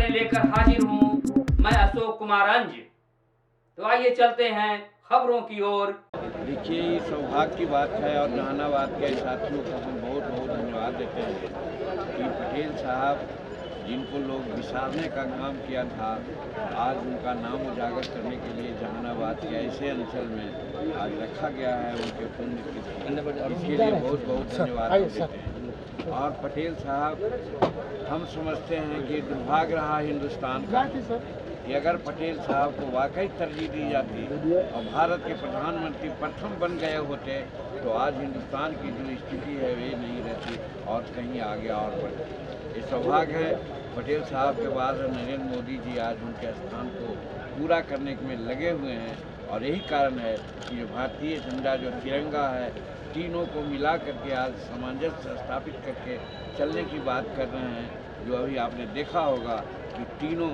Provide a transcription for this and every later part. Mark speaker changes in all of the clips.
Speaker 1: खबरें लेकर हाजिर हूँ मैं अशोक कुमार अंज। तो आइए चलते हैं खबरों की ओर।
Speaker 2: देखिए, ये सौभाग्य की बात है और जहानाबाद के साथियों को हम बहुत बहुत धन्यवाद देते हैं कि पटेल साहब, जिनको लोग विसारने का काम किया था, आज उनका नाम उजागर करने के लिए जहानाबाद के ऐसे अंचल में आज रखा गया है। उनके पुण्य इसके लिए बहुत बहुत धन्यवाद देते हैं। और पटेल साहब, हम समझते हैं कि दुर्भाग्य रहा हिंदुस्तान का कि अगर पटेल साहब को वाकई तरजीह दी जाती और भारत के प्रधानमंत्री प्रथम बन गए होते तो आज हिंदुस्तान की जो स्थिति है वे नहीं रहती और कहीं आगे और बढ़ती। ये सौभाग्य है पटेल साहब के बाद नरेंद्र मोदी जी आज उनके स्थान को पूरा करने में लगे हुए हैं। और यही कारण है कि जो भारतीय झंडा, जो तिरंगा है, तीनों को मिला करके आज सामंजस्य स्थापित करके चलने की बात कर रहे हैं। जो अभी आपने देखा होगा कि तीनों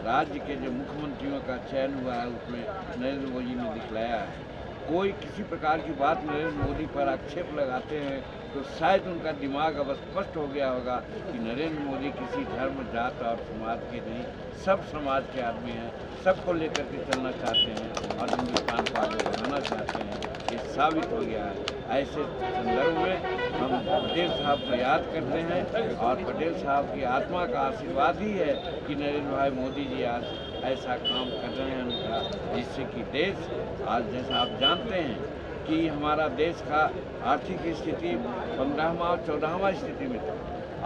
Speaker 2: राज्य के जो मुख्यमंत्रियों का चयन हुआ है उसमें नरेंद्र मोदी ने दिखलाया है। कोई किसी प्रकार की बात नरेंद्र मोदी पर आक्षेप लगाते हैं तो शायद उनका दिमाग अब स्पष्ट हो गया होगा कि नरेंद्र मोदी किसी धर्म, जात और समाज के नहीं, सब समाज के आदमी हैं, सबको लेकर के चलना चाहते हैं और हिंदुस्तान को आगे बढ़ाना चाहते हैं। ये साबित हो गया है। ऐसे संदर्भ में हम पटेल साहब को याद करते हैं और पटेल साहब की आत्मा का आशीर्वाद ही है कि नरेंद्र भाई मोदी जी आज ऐसा काम कर रहे हैं उनका, जिससे कि देश आज, जैसा आप जानते हैं कि हमारा देश का आर्थिक स्थिति 15वां और 14वां स्थिति में था,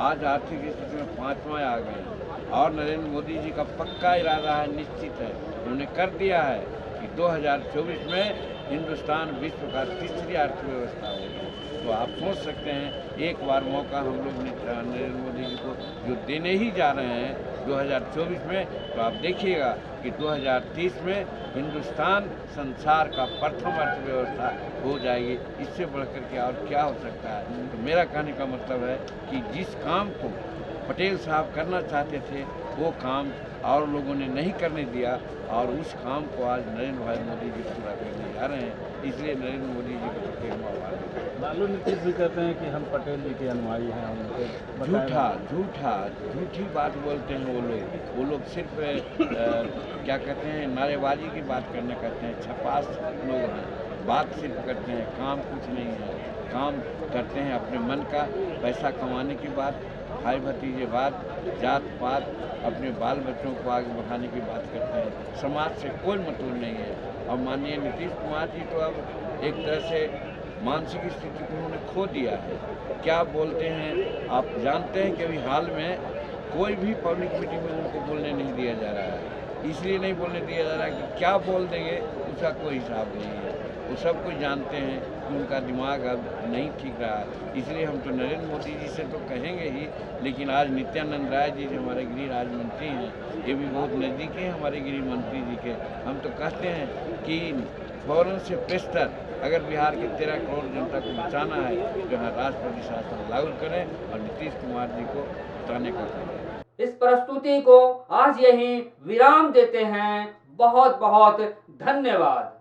Speaker 2: आज आर्थिक स्थिति में 5वां आ गए हैं। और नरेंद्र मोदी जी का पक्का इरादा है, निश्चित है, उन्होंने कर दिया है कि 2024 में हिंदुस्तान विश्व का तीसरी अर्थव्यवस्था होगी। तो आप सोच सकते हैं, एक बार मौका हम लोग नरेंद्र मोदी जी को जो देने ही जा रहे हैं 2024 में, तो आप देखिएगा कि 2030 में हिंदुस्तान संसार का प्रथम अर्थव्यवस्था हो जाएगी। इससे बढ़कर के और क्या हो सकता है। तो मेरा कहने का मतलब है कि जिस काम को पटेल साहब करना चाहते थे वो काम और लोगों ने नहीं करने दिया और उस काम को आज नरेंद्र भाई मोदी जी पूरा करने जा रहे हैं। इसलिए नरेंद्र मोदी जी को पटेल आभार।
Speaker 3: लालू नीतीश भी कहते हैं कि हम पटेल जी के अनुयायी हैं।
Speaker 2: झूठी बात बोलते हैं वो लोग सिर्फ क्या कहते हैं, नारेबाजी की बात करने कहते हैं। छपास लोग हैं, बात सिर्फ करते हैं, काम कुछ नहीं है। काम करते हैं अपने मन का, पैसा कमाने की बात, भाई भतीजेवाद, जात पात, अपने बाल बच्चों को आगे बढ़ाने की बात करते हैं। समाज से कोई मतलब नहीं है। और माननीय नीतीश कुमार जी तो अब एक तरह से मानसिक स्थिति को उन्होंने खो दिया है। क्या बोलते हैं आप जानते हैं कि अभी हाल में कोई भी पब्लिक मीटिंग में उनको बोलने नहीं दिया जा रहा है। इसलिए नहीं बोलने दिया जा रहा है कि क्या बोल देंगे उसका कोई हिसाब नहीं है। वो सब कुछ जानते हैं कि उनका दिमाग अब नहीं ठीक रहा है। इसलिए हम तो नरेंद्र मोदी जी से तो कहेंगे ही, लेकिन आज नित्यानंद राय जी जो हमारे गृह राज्य मंत्री हैं, ये भी बहुत नज़दीकी हैं हमारे गृह मंत्री जी के। हम तो कहते हैं कि फौरन से पेशतर अगर बिहार के 13 करोड़ जनता को बचाना है तो यहाँ राष्ट्रपति शासन लागू करें और नीतीश कुमार जी को हटाने का करें।
Speaker 1: इस प्रस्तुति को आज यहीं विराम देते हैं। बहुत बहुत धन्यवाद।